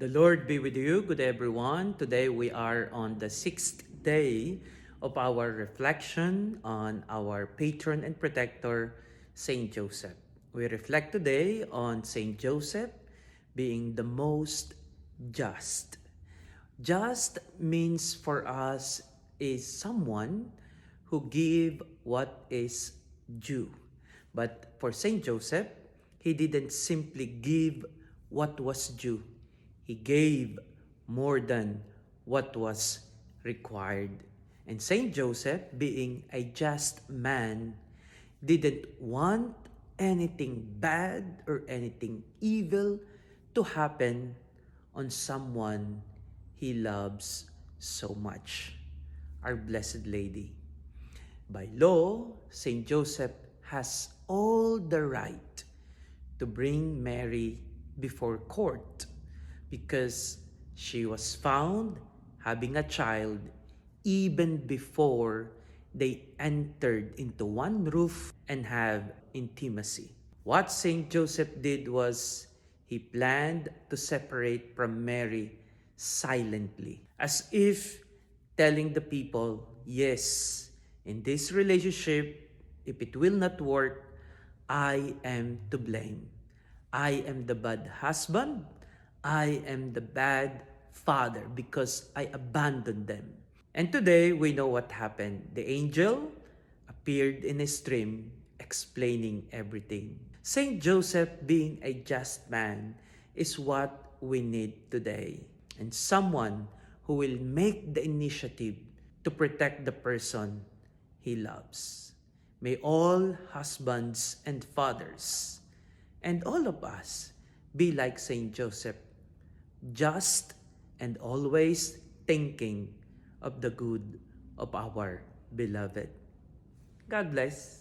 The Lord be with you. Good everyone. Today we are on the 6th day of our reflection on our patron and protector, Saint Joseph. We reflect today on Saint Joseph being the most just. Just means for us is someone who give what is due. But for Saint Joseph, he didn't simply give what was due. He gave more than what was required. And Saint Joseph, being a just man, didn't want anything bad or anything evil to happen on someone he loves so much, our Blessed Lady. By law, Saint Joseph has all the right to bring Mary before court because she was found having a child even before they entered into one roof and have intimacy. What Saint Joseph did was he planned to separate from Mary silently, as if telling the people, yes, in this relationship, if it will not work, I am to blame. I am the bad husband. I am the bad father because I abandoned them. And today we know what happened. The angel appeared in a stream explaining everything. Saint Joseph, being a just man, is what we need today. And someone who will make the initiative to protect the person he loves. May all husbands and fathers and all of us be like Saint Joseph, just and always thinking of the good of our beloved. God bless.